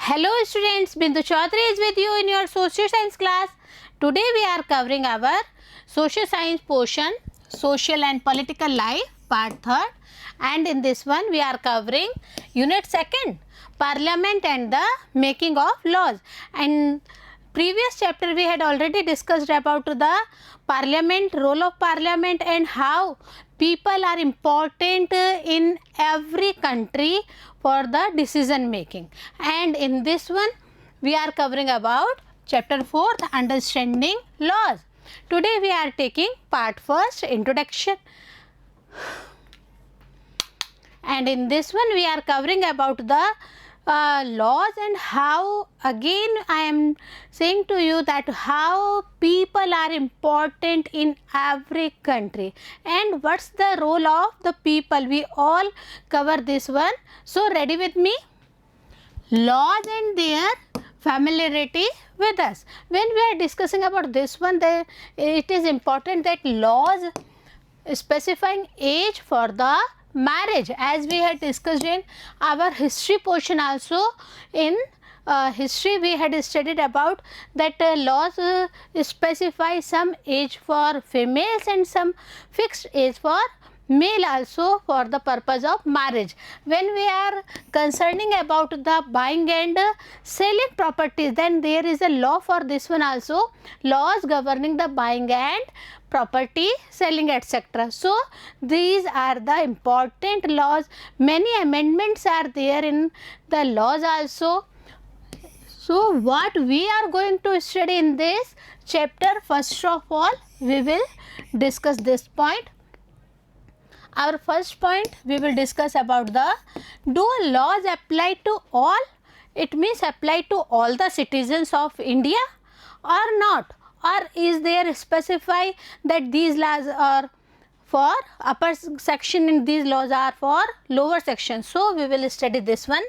Hello students, Bindu Chaudhary is with you in your social science class. Today we are covering our social science portion, social and political life, part 3rd, and in this one we are covering unit 2nd, Parliament and the making of laws. And previous chapter we had already discussed about the Parliament, role of Parliament and how people are important in every country for the decision making. And in this one we are covering about chapter 4th, understanding laws. Today we are taking part 1st, introduction. And in this one we are covering about the laws and how, again I am saying to you that how people are important in every country and what's the role of the people. We all cover this one. So ready with me? Laws and their familiarity with us. When we are discussing about this one, it is important that laws specifying age for the marriage, as we had discussed in our history portion also. In history we had studied about that laws specify some age for females and some fixed age for male also for the purpose of marriage. When we are concerning about the buying and selling properties, then there is a law for this one also, laws governing the buying and property selling, etc. So these are the important laws. Many amendments are there in the laws also. So what we are going to study in this chapter, first of all we will discuss this point. Our first point we will discuss about the, do laws apply to all? It means apply to all the citizens of India or not, or is there specify that these laws are for upper section and these laws are for lower section. So we will study this one.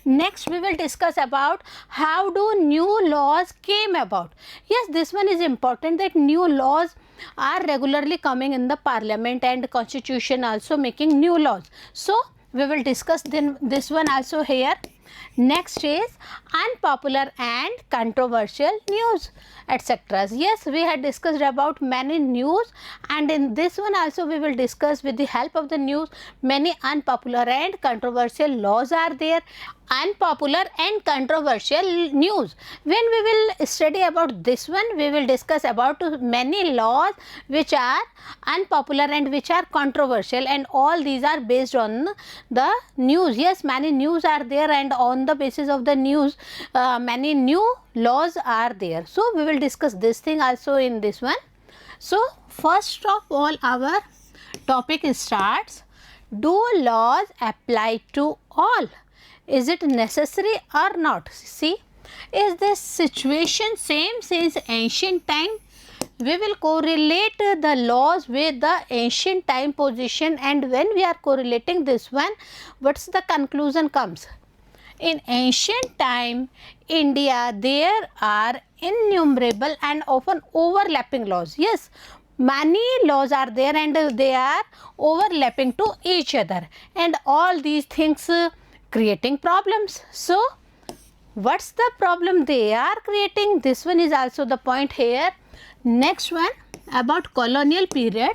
Next we will discuss about how do new laws came about. Yes, this one is important, that new laws are regularly coming in the parliament and constitution also making new laws. So we will discuss then this one also here. Next is unpopular and controversial news, etc. Yes, we had discussed about many news, and in this one also we will discuss with the help of the news many unpopular and controversial laws are there. Unpopular and controversial news. When we will study about this one, we will discuss about many laws which are unpopular and which are controversial, and all these are based on the news. Yes, many news are there, and on the basis of the news many new laws are there. So we will discuss this thing also in this one. So first of all our topic starts, do laws apply to all? Is it necessary or not? See, is this situation same since ancient time? We will correlate the laws with the ancient time position, and when we are correlating this one, what's the conclusion comes? In ancient time India, there are innumerable and often overlapping laws. Yes, many laws are there and they are overlapping to each other, and all these things creating problems. So what's the problem they are creating? This one is also the point here. Next one about colonial period.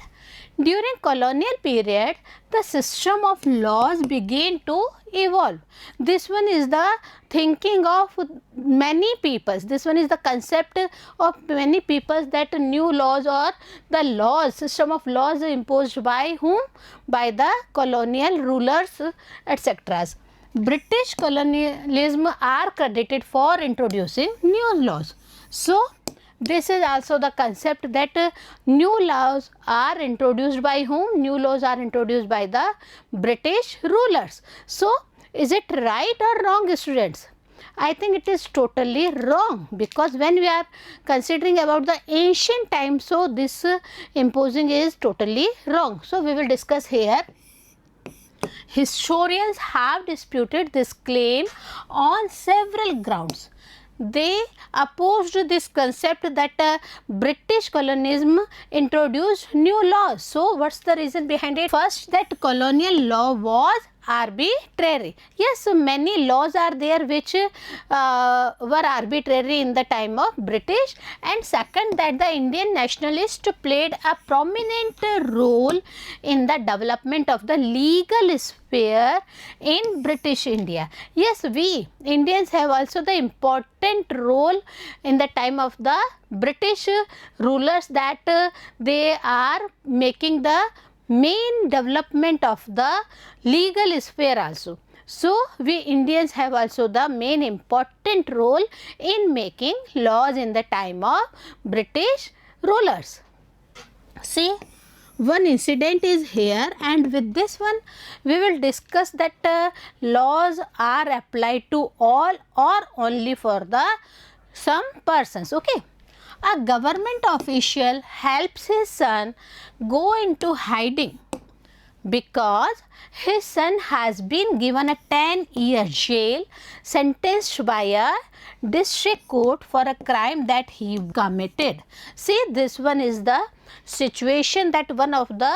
During colonial period, the system of laws began to evolve. This one is the thinking of many peoples. This one is the concept of many peoples, that new laws or the laws, system of laws imposed by whom? By the colonial rulers, etc. British colonialism are credited for introducing new laws. So this is also the concept that new laws are introduced by whom? New laws are introduced by the British rulers. So is it right or wrong, students? I think it is totally wrong, because when we are considering about the ancient times, so this imposing is totally wrong. So we will discuss here. Historians have disputed this claim on several grounds. They opposed this concept that British colonialism introduced new laws. So what's the reason behind it? First, that colonial law was arbitrary. Yes, many laws are there which were arbitrary in the time of British. And second, that the Indian nationalists played a prominent role in the development of the legal sphere in British India. Yes, we Indians have also the important role in the time of the British rulers, that they are making the main development of the legal sphere also. So, we Indians have also the main important role in making laws in the time of British rulers. See, one incident is here, and with this one we will discuss that laws are applied to all or only for the some persons. Okay. A government official helps his son go into hiding because his son has been given a 10-year jail sentenced by a district court for a crime that he committed. See, this one is the situation that one of the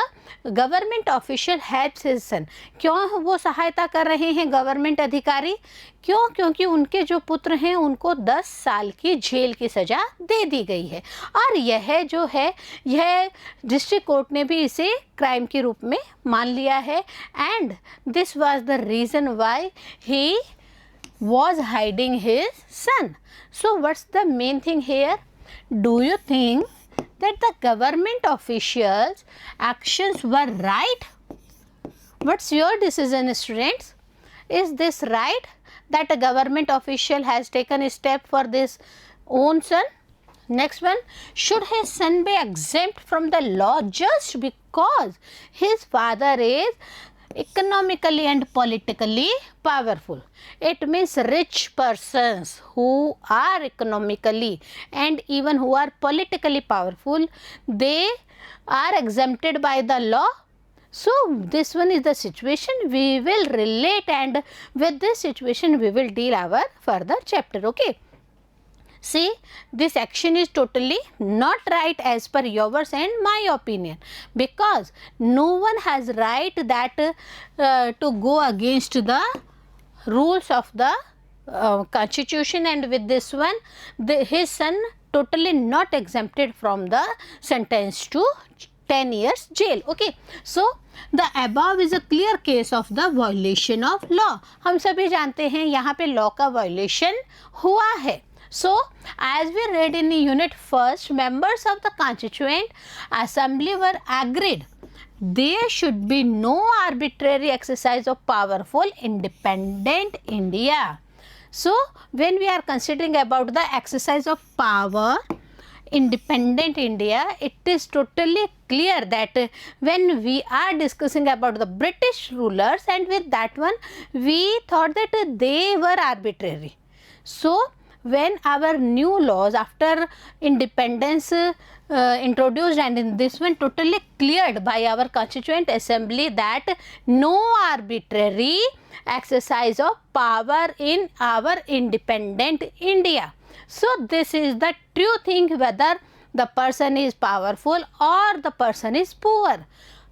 government official helps his son. क्यों वो सहायता कर रहे हैं government अधिकारी? क्यों? क्योंकि उनके जो पुत्र हैं उनको 10 साल की जेल की सज़ा दे दी गई है, और यह जो है यह डिस्ट्रिक्ट कोर्ट ने भी इसे क्राइम के रूप में मान लिया है. And this was the reason why he was hiding his son. So what's the main thing here? Do you think that the government officials' actions were right? What's your decision, students? Is this right that a government official has taken a step for this own son? Next one, should his son be exempt from the law just because his father is economically and politically powerful? It means rich persons who are economically and even who are politically powerful, they are exempted by the law. So this one is the situation we will relate, and with this situation we will deal our further chapter. Okay. See, this action is totally not right as per yours and my opinion, because no one has right that to go against the rules of the constitution, and with this one his son totally not exempted from the sentence to 10 years jail. Okay. So the above is a clear case of the violation of law. हम सभी जानते हैं यहाँ पे law का violation हुआ है. So, as we read in unit first, members of the Constituent Assembly were agreed there should be no arbitrary exercise of powerful independent India. So, when we are considering about the exercise of power independent India, it is totally clear that when we are discussing about the British rulers, and with that one we thought that they were arbitrary. So, when our new laws after independence introduced, and in this one totally cleared by our Constituent Assembly that no arbitrary exercise of power in our independent India. So this is the true thing, whether the person is powerful or the person is poor.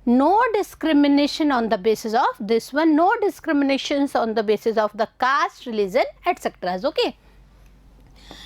No discrimination on the basis of this one, no discriminations on the basis of the caste, religion, etc. Okay.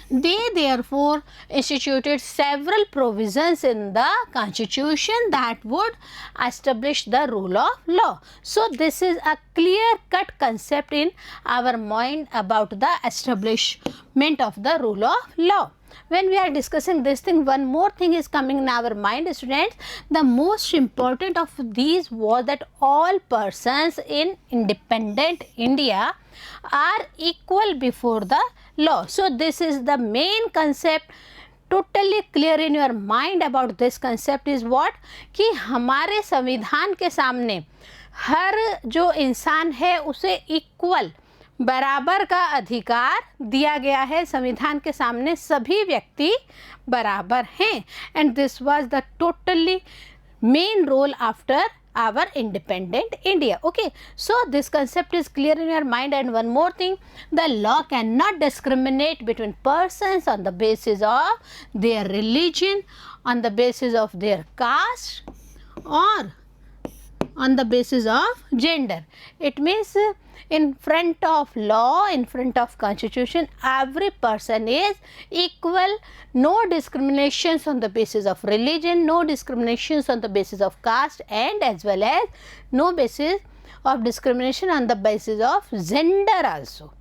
They therefore instituted several provisions in the constitution that would establish the rule of law. So this is a clear-cut concept in our mind about the establishment of the rule of law. When we are discussing this thing, one more thing is coming in our mind, students. The most important of these was that all persons in independent India are equal before the law. So this is the main concept. Totally clear in your mind about this concept is what, कि हमारे संविधान के सामने हर जो इंसान है उसे equal बराबर का अधिकार दिया गया है. संविधान के सामने सभी व्यक्ति बराबर हैं. And this was the totally main role after our independent India. Okay, so this concept is clear in your mind. And one more thing, the law cannot discriminate between persons on the basis of their religion, on the basis of their caste, or on the basis of gender. It means in front of law, in front of constitution, every person is equal. No discriminations on the basis of religion, no discriminations on the basis of caste, and as well as no basis of discrimination on the basis of gender also.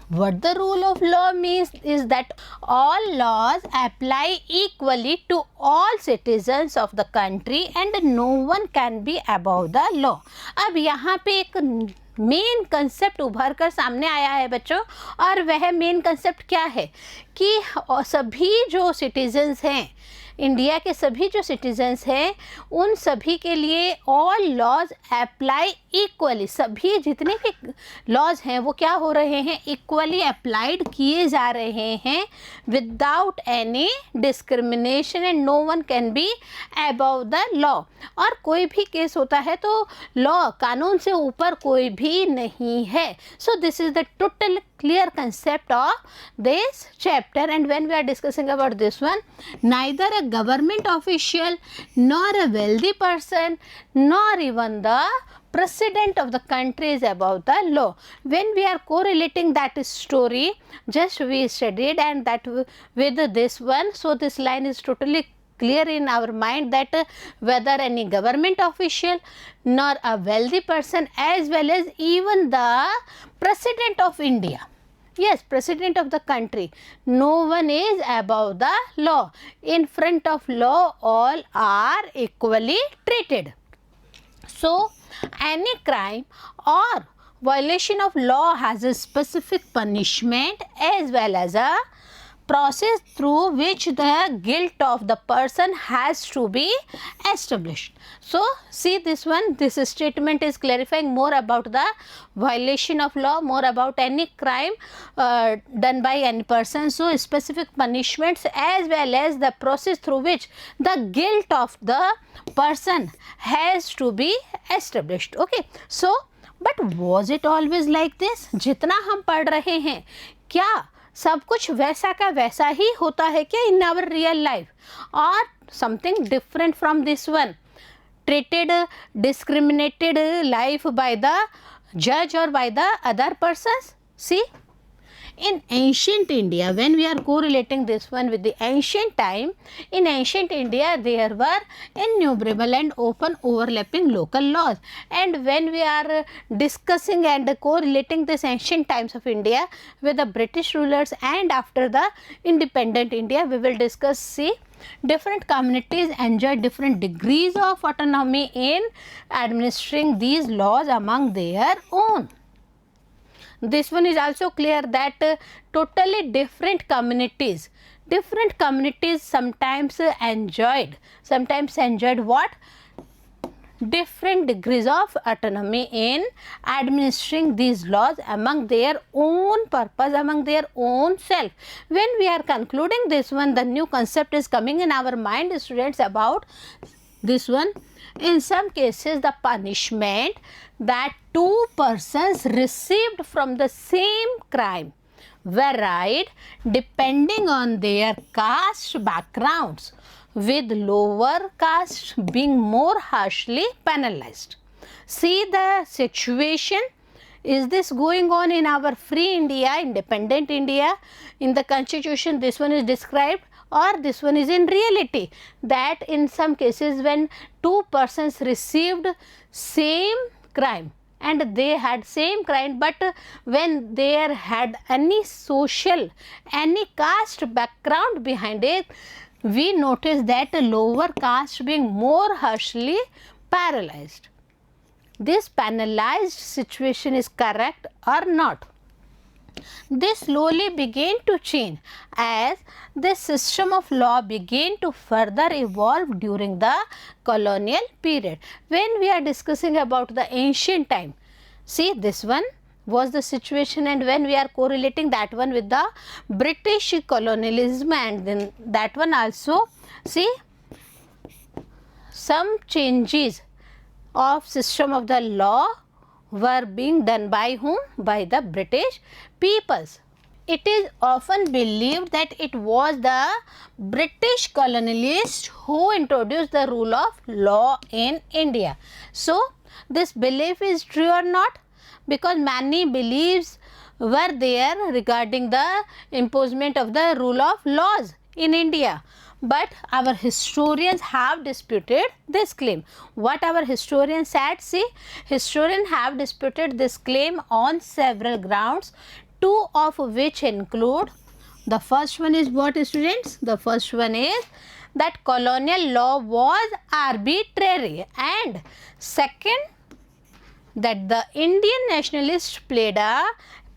What the rule of law means is that all laws apply equally to all citizens of the country and no one can be above the law. अब यहाँ पे एक main concept उभर कर सामने आया है बच्चों, और वह मेन कंसेप्ट क्या है कि सभी जो सिटीजन्स हैं, इंडिया के सभी जो सिटीजन्स हैं, उन सभी के लिए ऑल लॉज अप्लाई इक्वली. सभी जितने भी लॉज हैं वो क्या हो रहे हैं, इक्वली अप्लाइड किए जा रहे हैं without any discrimination and no one can be above the law. और कोई भी केस होता है तो लॉ, कानून से ऊपर कोई भी नहीं है. So this is the total clear concept of this chapter, and when we are discussing about this one, neither a government official nor a wealthy person nor even the president of the country is above the law. When we are correlating that story, just we studied and that with this one, so this line is totally clear in our mind that whether any government official nor a wealthy person as well as even the president of India, yes, president of the country, no one is above the law. In front of law all are equally treated. So any crime or violation of law has a specific punishment as well as a process through which the guilt of the person has to be established. So see this one, this statement is clarifying more about the violation of law, more about any crime done by any person. So specific punishments as well as the process through which the guilt of the person has to be established. Okay, so but was it always like this? जितना हम पढ़ रहे हैं, क्या सब कुछ वैसा का वैसा ही होता है क्या इन आवर रियल लाइफ, और something different from this one, treated discriminated life by the judge or by the other persons? See, in ancient India, when we are correlating this one with the ancient time, in ancient India there were innumerable and often overlapping local laws, and when we are discussing and correlating this ancient times of India with the British rulers and after the independent India, we will discuss, see, different communities enjoy different degrees of autonomy in administering these laws among their own. This one is also clear that totally different communities sometimes enjoyed what? Different degrees of autonomy in administering these laws among their own purpose, among their own self. When we are concluding this one, the new concept is coming in our mind, students, about this one. In some cases, the punishment that two persons received from the same crime varied depending on their caste backgrounds, with lower caste being more harshly penalized. See the situation. Is this going on in our free India, independent India? In the constitution, this one is described, or this one is in reality, that in some cases when two persons received same crime and they had same crime, but when there had any social, any caste background behind it, we notice that lower caste being more harshly paralyzed. This penalized situation is correct or not? This slowly began to change as this system of law began to further evolve during the colonial period. When we are discussing about the ancient time, see, this one was the situation, and when we are correlating that one with the British colonialism, and then that one also, see, some changes of system of the law were being done by whom? By the British peoples. it is often believed that it was the British colonialists who introduced the rule of law in India. So, this belief is true or not? Because many beliefs were there regarding the imposition of the rule of laws in India. But our historians have disputed this claim. What our historians said? See, historians have disputed this claim on several grounds, two of which include, the first one is what, students? The first one is that colonial law was arbitrary, and second, that the Indian nationalists played a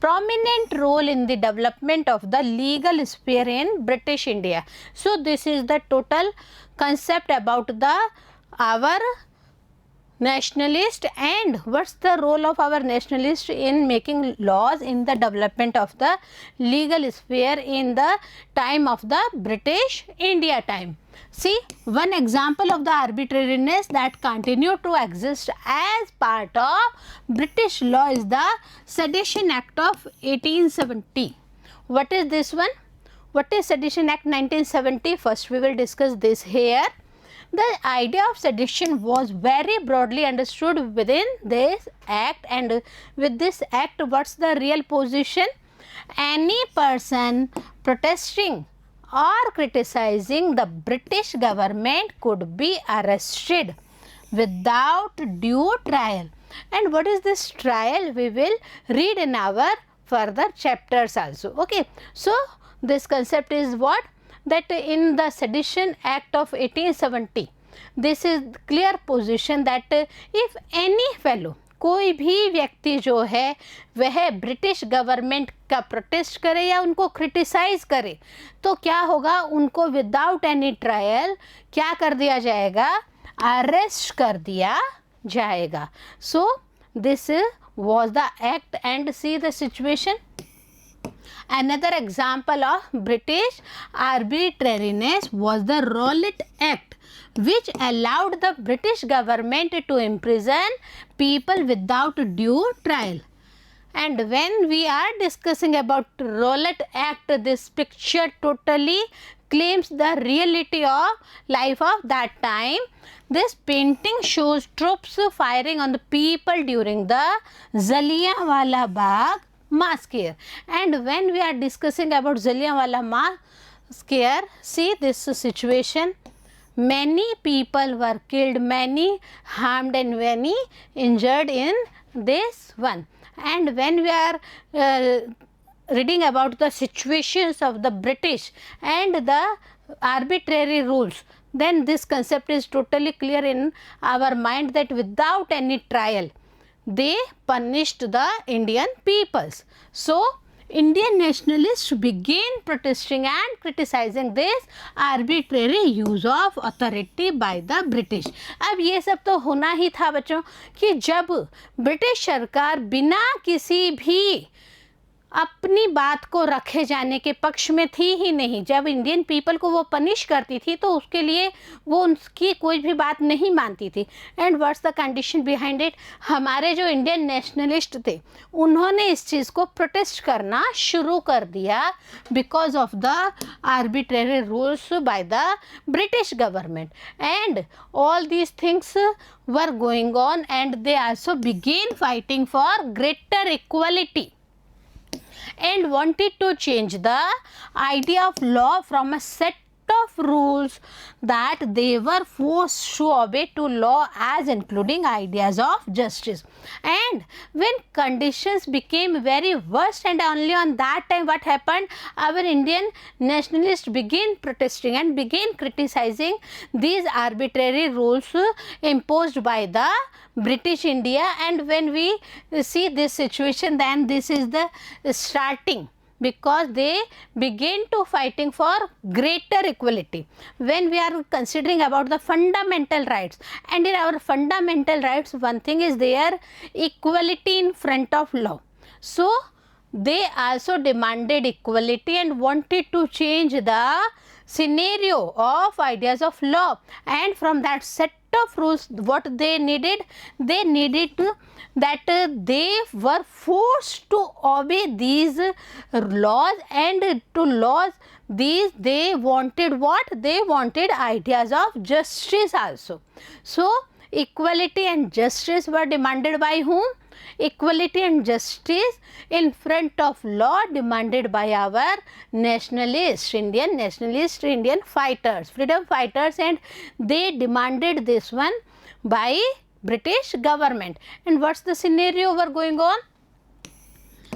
prominent role in the development of the legal sphere in British India. So, this is the total concept about our nationalist, and what's the role of our nationalist in making laws in the development of the legal sphere in the time of the British India time. See, one example of the arbitrariness that continued to exist as part of British law is the Sedition Act of 1870. What is this one? What is Sedition Act 1970? First we will discuss this here. The idea of sedition was very broadly understood within this act, and with this act, what's the real position? Any person protesting or criticizing the British government could be arrested without due trial. And what is this trial? We will read in our further chapters also. Okay. So, this concept is what? That in the Sedition Act of 1870, this is clear position that if any fellow, कोई भी व्यक्ति जो है वह British government का protest करे या उनको क्रिटिसाइज करे, तो क्या होगा? उनको विदाउट एनी ट्रायल क्या कर दिया जाएगा? अरेस्ट कर दिया जाएगा. So this was the act, and see the situation. Another example of British arbitrariness was the Rollit Act, which allowed the British government to imprison people without due trial. And when we are discussing about Rollit Act, this picture totally claims the reality of life of that time. This painting shows troops firing on the people during the Jallianwala Bagh massacre. And when we are discussing about Jallianwala massacre, see this situation. Many people were killed, many harmed, and many injured in this one. And when we are reading about the situations of the British and the arbitrary rules, then this concept is totally clear in our mind that without any trial, they punished the Indian peoples. So, Indian nationalists began protesting and criticizing this arbitrary use of authority by the British. अब ये सब तो होना ही था बच्चों कि जब British सरकार बिना किसी भी अपनी बात को रखे जाने के पक्ष में थी ही नहीं, जब इंडियन पीपल को वो पनिश करती थी तो उसके लिए वो उनकी कोई भी बात नहीं मानती थी. And what's the condition behind it? हमारे जो इंडियन नेशनलिस्ट थे उन्होंने इस चीज़ को प्रोटेस्ट करना शुरू कर दिया because of the arbitrary rules by the British government. And all these things were going on, and they also begin fighting for greater equality and wanted to change the idea of law from a set of rules that they were forced to obey to law as including ideas of justice. And when conditions became very worst, and only on that time what happened, our Indian nationalists began protesting and began criticizing these arbitrary rules imposed by the British India. And when we see this situation, then this is the starting, because they begin to fighting for greater equality. When we are considering about the fundamental rights, and in our fundamental rights one thing is there, equality in front of law. So they also demanded equality and wanted to change the scenario of ideas of law, and from that set of rules, what they needed? They needed that they were forced to obey these laws, and to laws these they wanted what? They wanted ideas of justice also. So, equality and justice were demanded by whom? Equality and justice in front of law demanded by our nationalist Indian fighters, freedom fighters, and they demanded this one by British government. And what's the scenario were going on?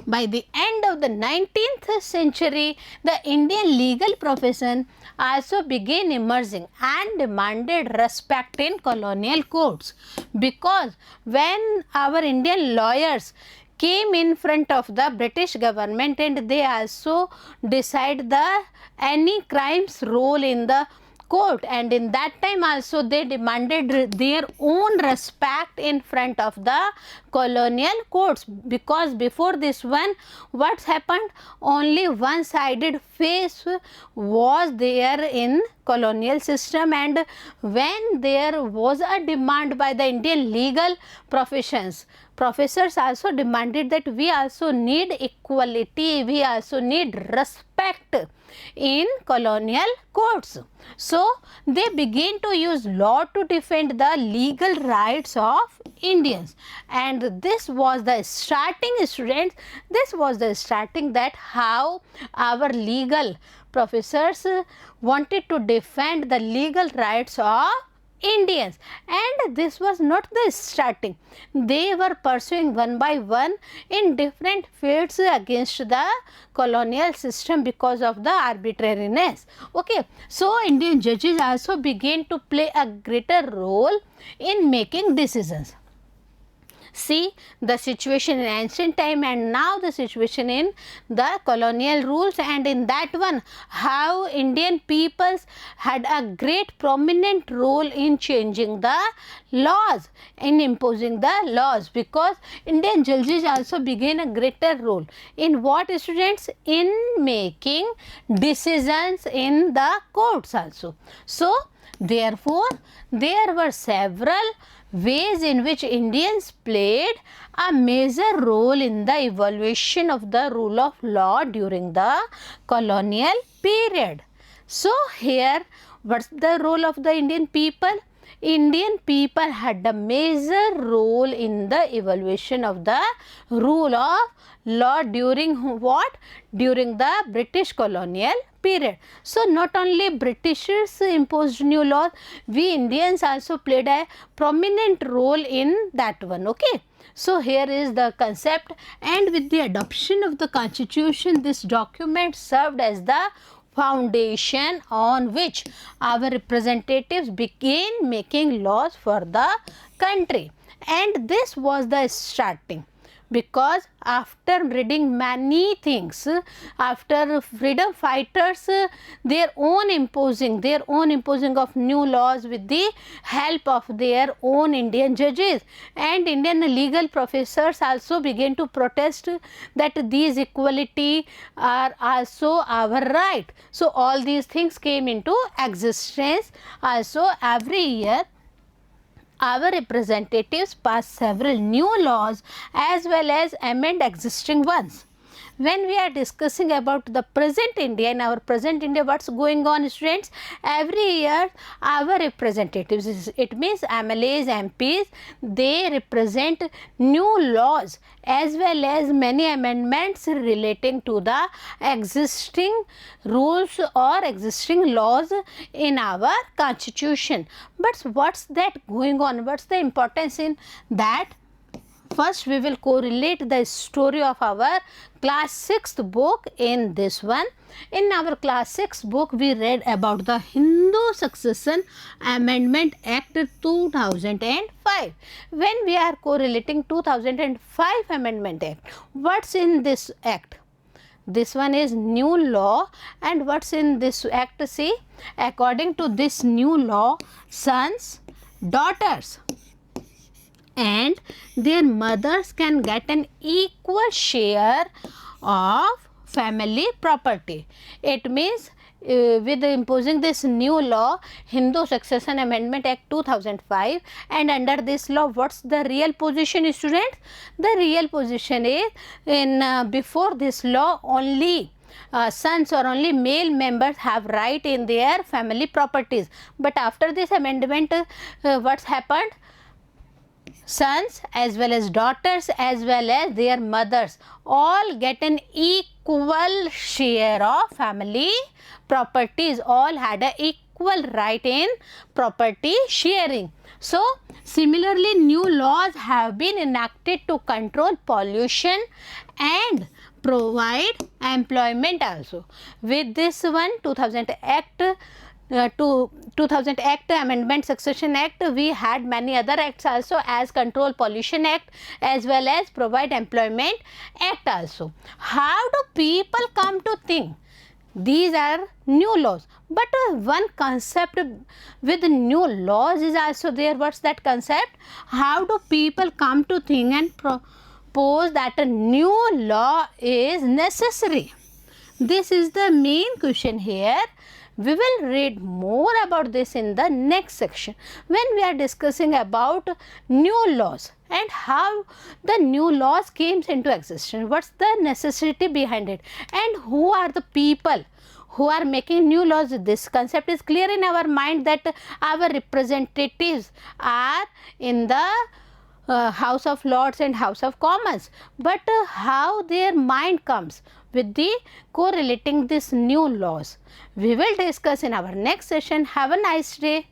By the end of the 19th century, the Indian legal profession also began emerging and demanded respect in colonial courts, because when our Indian lawyers came in front of the British government and they also decide the any crimes role in the court, and in that time also they demanded their own respect in front of the colonial courts, because before this one what's happened? Only one sided face was there in colonial system, and when there was a demand by the Indian legal professions, professors also demanded that we also need equality, we also need respect in colonial courts. So, they began to use law to defend the legal rights of Indians, and this was the starting, students, this was the starting that how our legal professors wanted to defend the legal rights of Indians. And this was not the starting, they were pursuing one by one in different fields against the colonial system because of the arbitrariness. Okay, so Indian judges also began to play a greater role in making decisions. See the situation in ancient time and now the situation in the colonial rules, and in that one how Indian peoples had a great prominent role in changing the laws, in imposing the laws, because Indian judges also began a greater role in what, students? In making decisions in the courts also. So, therefore, there were several ways in which Indians played a major role in the evaluation of the rule of law during the colonial period. So, here what's the role of the Indian people? Indian people had a major role in the evaluation of the rule of law during what? During the British colonial period. So, not only Britishers imposed new laws, we Indians also played a prominent role in that one. Okay. So, here is the concept, and with the adoption of the constitution, this document served as the foundation on which our representatives began making laws for the country. And this was the starting, because after reading many things, after freedom fighters their own imposing of new laws with the help of their own Indian judges, and Indian legal professors also began to protest that these equality are also our right. So, all these things came into existence. Also, every year our representatives pass several new laws as well as amend existing ones. When we are discussing about the present India, in our present India, what's going on, students? Every year our representatives, it means MLAs, MPs, they represent new laws as well as many amendments relating to the existing rules or existing laws in our constitution. But what's that going on? What's the importance in that? First, we will correlate the story of our class 6th book in this one. In our class 6th book, we read about the Hindu Succession Amendment Act 2005. When we are correlating 2005 Amendment Act, what's in this act? This one is new law, and what's in this act? See, according to this new law, sons, daughters and their mothers can get an equal share of family property. It means with imposing this new law, Hindu Succession Amendment Act 2005, and under this law, what's the real position, students? The real position is, in before this law, only sons or only male members have right in their family properties. But after this amendment, what's happened? Sons as well as daughters as well as their mothers all get an equal share of family properties, all had a equal right in property sharing. So similarly, new laws have been enacted to control pollution and provide employment also. With this one 2000 Act, to 2000 Act, Amendment Succession Act, we had many other acts also, as Control Pollution Act as well as Provide Employment Act also. How do people come to think? These are new laws, but one concept with new laws is also there. What's that concept? How do people come to think and propose that a new law is necessary? This is the main question here. We will read more about this in the next section when we are discussing about new laws and how the new laws came into existence, what's the necessity behind it, and who are the people who are making new laws. This concept is clear in our mind that our representatives are in the House of Lords and House of Commons, but how their mind comes with the correlating these new laws, we will discuss in our next session. Have a nice day.